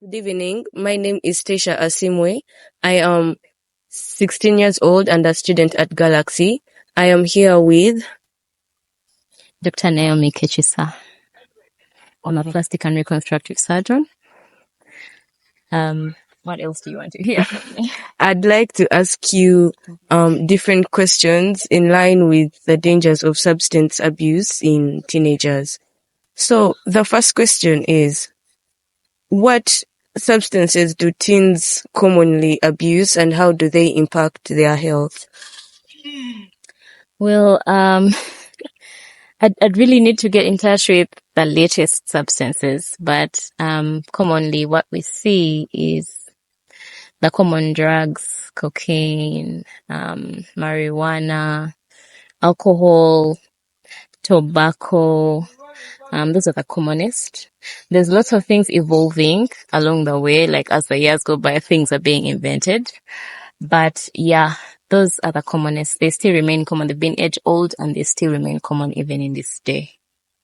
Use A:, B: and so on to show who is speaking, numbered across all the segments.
A: Good evening. My name is Tesha Asimwe. I am 16 years old and a student at Galaxy. I am here with
B: Dr. Naomi. I'm a plastic and reconstructive surgeon. What else do you want to hear from me?
A: I'd like to ask you different questions in line with the dangers of substance abuse in teenagers. So the first question is, what substances do teens commonly abuse and how do they impact their health?
B: Well, I'd really need to get in touch with the latest substances, but commonly what we see is the common drugs: cocaine, marijuana, alcohol, tobacco. Those are the commonest. There's lots of things evolving along the way, like as the years go by, things are being invented. But yeah, those are the commonest. They still remain common. They've been age old and they still remain common even in this day.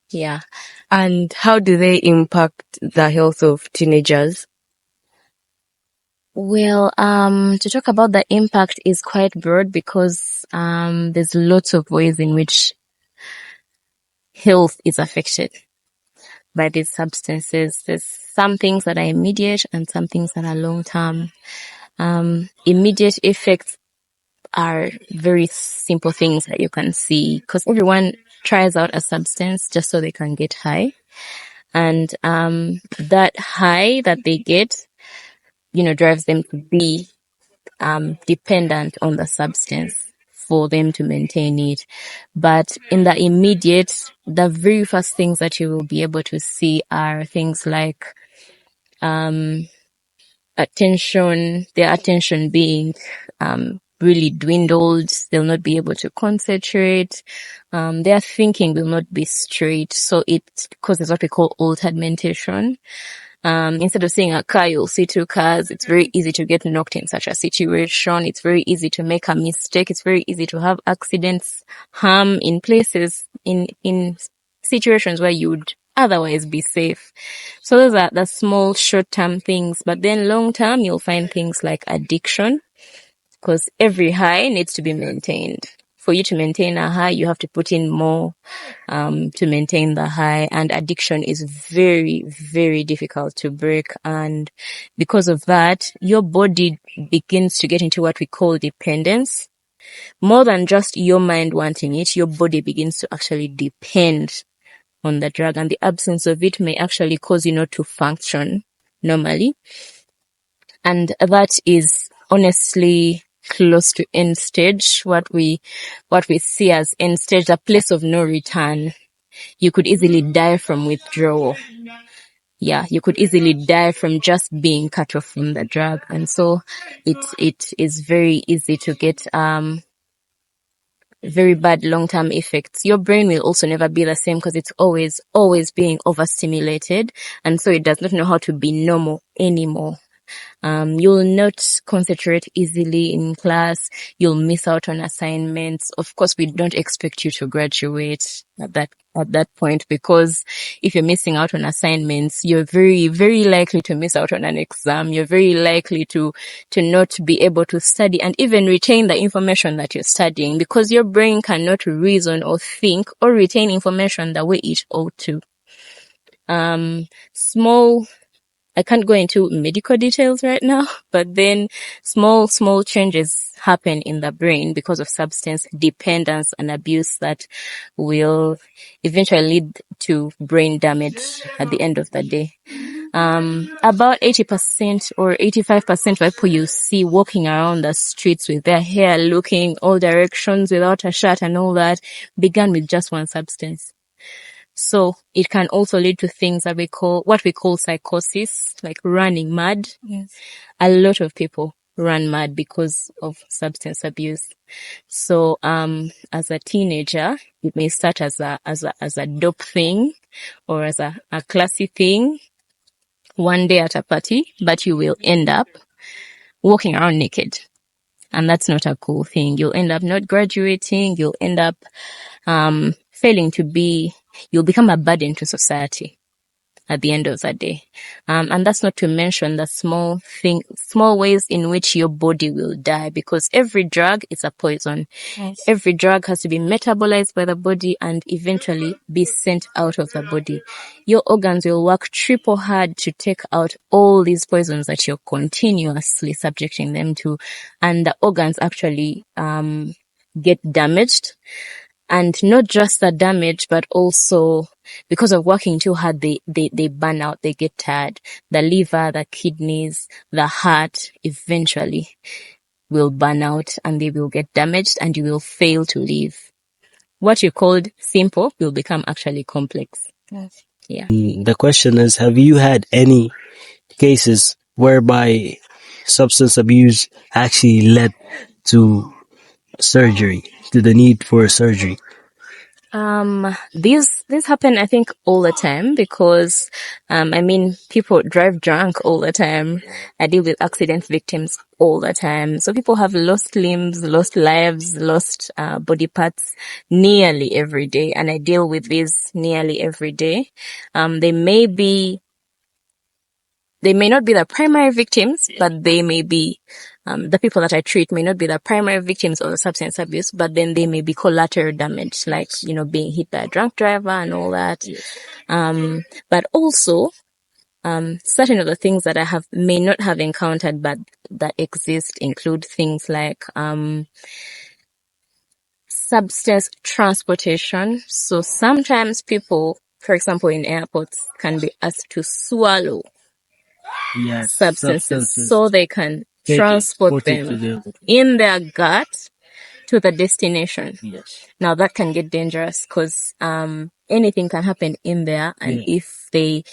B: Yeah.
A: And how do they impact the health of teenagers?
B: Well, to talk about the impact is quite broad because there's lots of ways in which health is affected by these substances. There's some things that are immediate and some things that are long term. Immediate effects are very simple things that you can see because everyone tries out a substance just so they can get high. And that high that they get, drives them to be dependent on the substance for them to maintain it. But in the immediate, the very first things that you will be able to see are things like their attention being really dwindled. They'll not be able to concentrate. Their thinking will not be straight. So it causes what we call altered mentation. Instead of seeing a car, you'll see two cars. It's very easy to get knocked in such a situation. It's very easy to make a mistake. It's very easy to have accidents, harm in places, in situations where you would otherwise be safe. So those are the small short-term things. But then long-term, you'll find things like addiction, because every high needs to be maintained. For you to maintain a high, you have to put in more to maintain the high, and addiction is very, very difficult to break. And because of that, your body begins to get into what we call dependence. More than just your mind wanting it, your body begins to actually depend on the drug, and the absence of it may actually cause you not to function normally. And that is honestly close to end stage, what we see as end stage, a place of no return. You could easily die from withdrawal. Yeah, you could easily die from just being cut off from the drug. And so it is very easy to get very bad long-term effects. Your brain will also never be the same because it's always being overstimulated, and so it does not know how to be normal anymore. You'll not concentrate easily in class. You'll miss out on assignments. Of course, we don't expect you to graduate at that point, because if you're missing out on assignments, you're very, very likely to miss out on an exam. You're very likely to not be able to study and even retain the information that you're studying, because your brain cannot reason or think or retain information the way it ought to. I can't go into medical details right now, but then small changes happen in the brain because of substance dependence and abuse that will eventually lead to brain damage at the end of the day. About 80% or 85% of people you see walking around the streets with their hair looking all directions without a shirt and all that began with just one substance. So it can also lead to things that we call psychosis, like running mad.
A: Yes.
B: A lot of people run mad because of substance abuse. So, as a teenager, it may start as a dope thing or as a classy thing one day at a party, but you will end up walking around naked. And that's not a cool thing. You'll end up not graduating. You'll end up, you'll become a burden to society. at the end of the day. And that's not to mention the small ways in which your body will die, because every drug is a poison.
A: Yes.
B: Every drug has to be metabolized by the body and eventually be sent out of the body. Your organs will work triple hard to take out all these poisons that you're continuously subjecting them to. And the organs actually get damaged. And not just the damage, but also because of working too hard, they burn out, they get tired. The liver, the kidneys, the heart eventually will burn out and they will get damaged and you will fail to live. What you called simple will become actually complex.
A: Yes.
B: Yeah.
C: The question is, have you had any cases whereby substance abuse actually led to surgery, to the need for surgery?
B: These happen, I think, all the time because, people drive drunk all the time. I deal with accident victims all the time. So people have lost limbs, lost lives, lost, body parts nearly every day. And I deal with these nearly every day. They may not be the primary victims, but they may be, the people that I treat may not be the primary victims of the substance abuse, but then they may be collateral damage, like, being hit by a drunk driver and all that. But also, certain of the things that I may not have encountered, but that exist include things like, substance transportation. So sometimes people, for example, in airports can be asked to swallow
C: Yes,
B: substances so they can transport them in their gut to the destination.
C: Yes.
B: Now that can get dangerous because anything can happen in there, and if the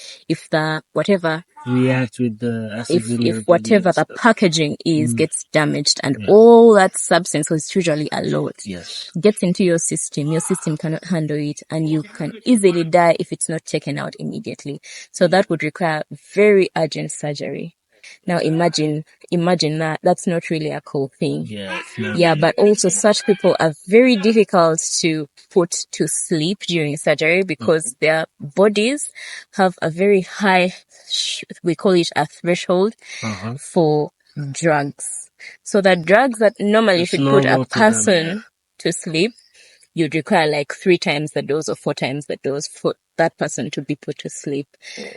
B: whatever
C: React with the acid in your
B: if
C: body
B: whatever
C: and
B: the
C: stuff.
B: packaging is gets damaged and
C: Yeah.
B: all that substance, so it's usually a lot,
C: Yes.
B: gets into your system cannot handle it and you can easily die if it's not taken out immediately. So that would require very urgent surgery. Now imagine that. That's not really a cool thing.
C: Yeah.
B: Yeah, but also such people are very difficult to put to sleep during surgery because their bodies have a very high, we call it a threshold for drugs. So the drugs that normally
C: It's
B: should put a
C: normal to them,
B: person to sleep, you'd require like 3 times the dose or 4 times the dose for that person to be put to sleep.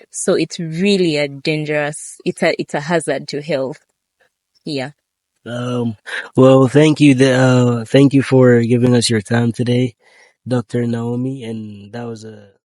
B: So it's really it's a hazard to health. Yeah.
C: Well, thank you for giving us your time today, Dr. Naomi, and that was a